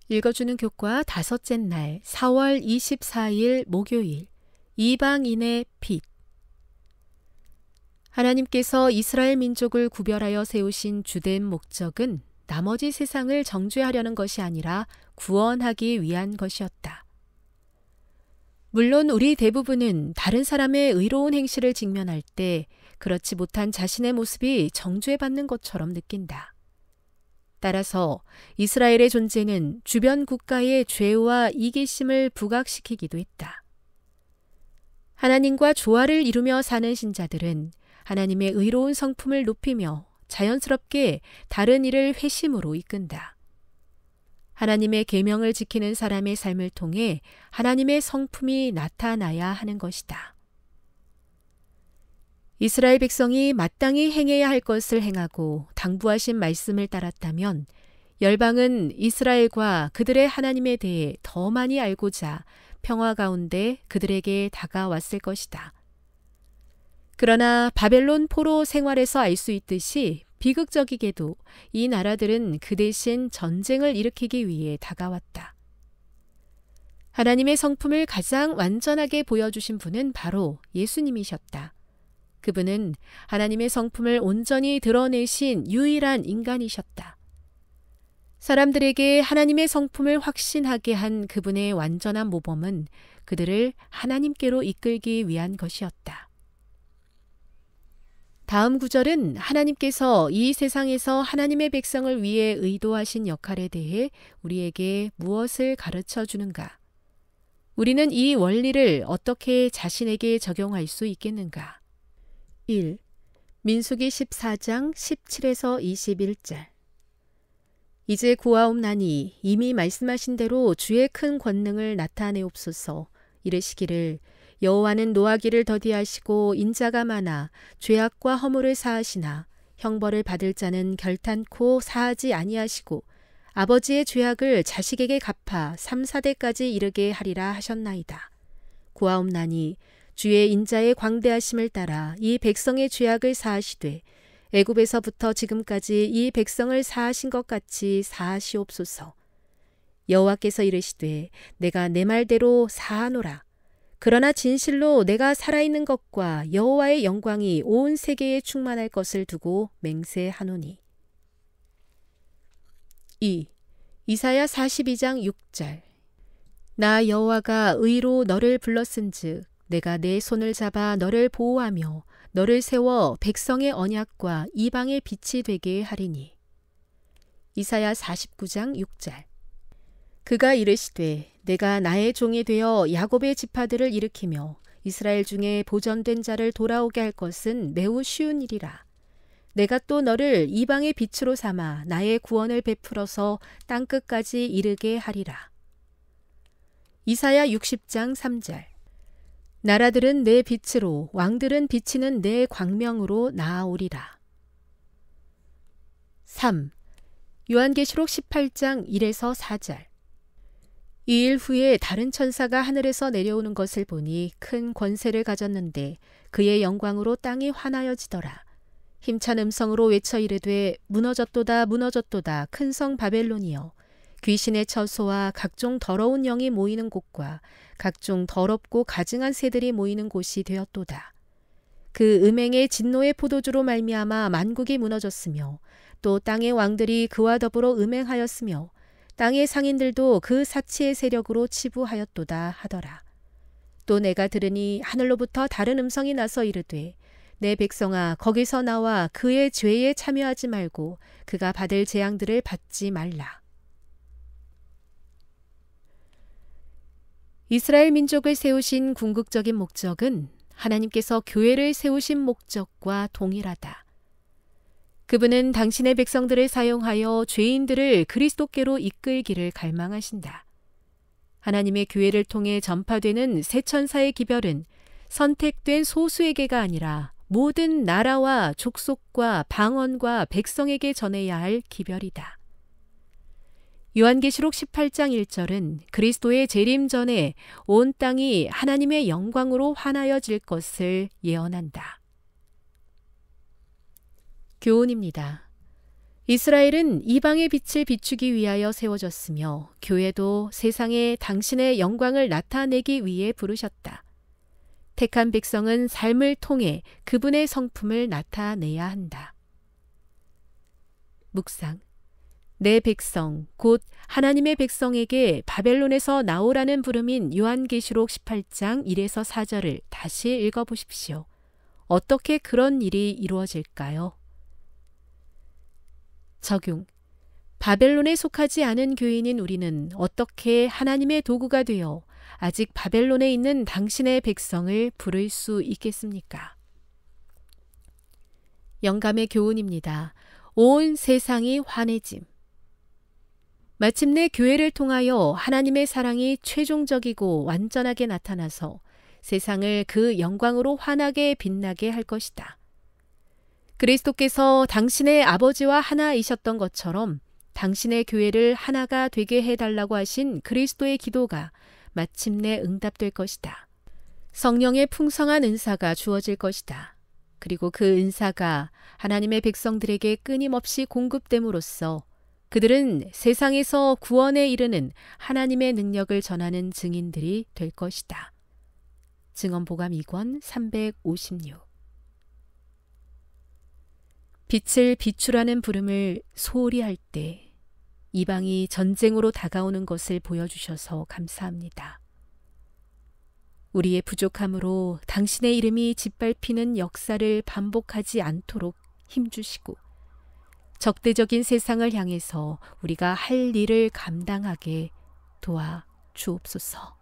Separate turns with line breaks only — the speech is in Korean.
읽어주는 교과 다섯째 날 4월 24일 목요일 이방인의 빛. 하나님께서 이스라엘 민족을 구별하여 세우신 주된 목적은 나머지 세상을 정죄하려는 것이 아니라 구원하기 위한 것이었다. 물론 우리 대부분은 다른 사람의 의로운 행실을 직면할 때 그렇지 못한 자신의 모습이 정죄받는 것처럼 느낀다. 따라서 이스라엘의 존재는 주변 국가의 죄와 이기심을 부각시키기도 했다. 하나님과 조화를 이루며 사는 신자들은 하나님의 의로운 성품을 높이며 자연스럽게 다른 이를 회심으로 이끈다. 하나님의 계명을 지키는 사람의 삶을 통해 하나님의 성품이 나타나야 하는 것이다. 이스라엘 백성이 마땅히 행해야 할 것을 행하고 당부하신 말씀을 따랐다면 열방은 이스라엘과 그들의 하나님에 대해 더 많이 알고자 평화 가운데 그들에게 다가왔을 것이다. 그러나 바벨론 포로 생활에서 알 수 있듯이 비극적이게도 이 나라들은 그 대신 전쟁을 일으키기 위해 다가왔다. 하나님의 성품을 가장 완전하게 보여주신 분은 바로 예수님이셨다. 그분은 하나님의 성품을 온전히 드러내신 유일한 인간이셨다. 사람들에게 하나님의 성품을 확신하게 한 그분의 완전한 모범은 그들을 하나님께로 이끌기 위한 것이었다. 다음 구절은 하나님께서 이 세상에서 하나님의 백성을 위해 의도하신 역할에 대해 우리에게 무엇을 가르쳐 주는가? 우리는 이 원리를 어떻게 자신에게 적용할 수 있겠는가? 1. 민수기 14장 17에서 21절. 이제 구하옵나니 이미 말씀하신 대로 주의 큰 권능을 나타내옵소서. 이르시기를 여호와는 노하기를 더디하시고 인자가 많아 죄악과 허물을 사하시나 형벌을 받을 자는 결탄코 사하지 아니하시고 아버지의 죄악을 자식에게 갚아 3, 4대까지 이르게 하리라 하셨나이다. 구하옵나니 주의 인자의 광대하심을 따라 이 백성의 죄악을 사하시되 애굽에서부터 지금까지 이 백성을 사하신 것 같이 사하시옵소서. 여호와께서 이르시되 내가 내 말대로 사하노라. 그러나 진실로 내가 살아있는 것과 여호와의 영광이 온 세계에 충만할 것을 두고 맹세하노니. 2. 이사야 42장 6절. 나 여호와가 의로 너를 불렀은즉 내가 내 손을 잡아 너를 보호하며 너를 세워 백성의 언약과 이방의 빛이 되게 하리니. 이사야 49장 6절. 그가 이르시되 내가 나의 종이 되어 야곱의 지파들을 일으키며 이스라엘 중에 보전된 자를 돌아오게 할 것은 매우 쉬운 일이라. 내가 또 너를 이방의 빛으로 삼아 나의 구원을 베풀어서 땅끝까지 이르게 하리라. 이사야 60장 3절. 나라들은 내 빛으로 왕들은 비치는 내 광명으로 나아오리라. 3. 요한계시록 18장 1에서 4절. 이 일 후에 다른 천사가 하늘에서 내려오는 것을 보니 큰 권세를 가졌는데 그의 영광으로 땅이 환하여지더라. 힘찬 음성으로 외쳐 이르되 무너졌도다 무너졌도다 큰 성 바벨론이여. 귀신의 처소와 각종 더러운 영이 모이는 곳과 각종 더럽고 가증한 새들이 모이는 곳이 되었도다. 그 음행의 진노의 포도주로 말미암아 만국이 무너졌으며 또 땅의 왕들이 그와 더불어 음행하였으며 땅의 상인들도 그 사치의 세력으로 치부하였도다 하더라. 또 내가 들으니 하늘로부터 다른 음성이 나서 이르되 내 백성아 거기서 나와 그의 죄에 참여하지 말고 그가 받을 재앙들을 받지 말라. 이스라엘 민족을 세우신 궁극적인 목적은 하나님께서 교회를 세우신 목적과 동일하다. 그분은 당신의 백성들을 사용하여 죄인들을 그리스도께로 이끌기를 갈망하신다. 하나님의 교회를 통해 전파되는 새 천사의 기별은 선택된 소수에게가 아니라 모든 나라와 족속과 방언과 백성에게 전해야 할 기별이다. 요한계시록 18장 1절은 그리스도의 재림 전에 온 땅이 하나님의 영광으로 환하여질 것을 예언한다. 교훈입니다. 이스라엘은 이방의 빛을 비추기 위하여 세워졌으며 교회도 세상에 당신의 영광을 나타내기 위해 부르셨다. 택한 백성은 삶을 통해 그분의 성품을 나타내야 한다. 묵상. 내 백성, 곧 하나님의 백성에게 바벨론에서 나오라는 부름인 요한계시록 18장 1에서 4절을 다시 읽어보십시오. 어떻게 그런 일이 이루어질까요? 적용. 바벨론에 속하지 않은 교인인 우리는 어떻게 하나님의 도구가 되어 아직 바벨론에 있는 당신의 백성을 부를 수 있겠습니까? 영감의 교훈입니다. 온 세상이 환해짐. 마침내 교회를 통하여 하나님의 사랑이 최종적이고 완전하게 나타나서 세상을 그 영광으로 환하게 빛나게 할 것이다. 그리스도께서 당신의 아버지와 하나이셨던 것처럼 당신의 교회를 하나가 되게 해달라고 하신 그리스도의 기도가 마침내 응답될 것이다. 성령의 풍성한 은사가 주어질 것이다. 그리고 그 은사가 하나님의 백성들에게 끊임없이 공급됨으로써 그들은 세상에서 구원에 이르는 하나님의 능력을 전하는 증인들이 될 것이다. 증언보감 2권 356. 빛을 비추라는 부름을 소홀히 할 때 이방이 전쟁으로 다가오는 것을 보여주셔서 감사합니다. 우리의 부족함으로 당신의 이름이 짓밟히는 역사를 반복하지 않도록 힘주시고 적대적인 세상을 향해서 우리가 할 일을 감당하게 도와 주옵소서.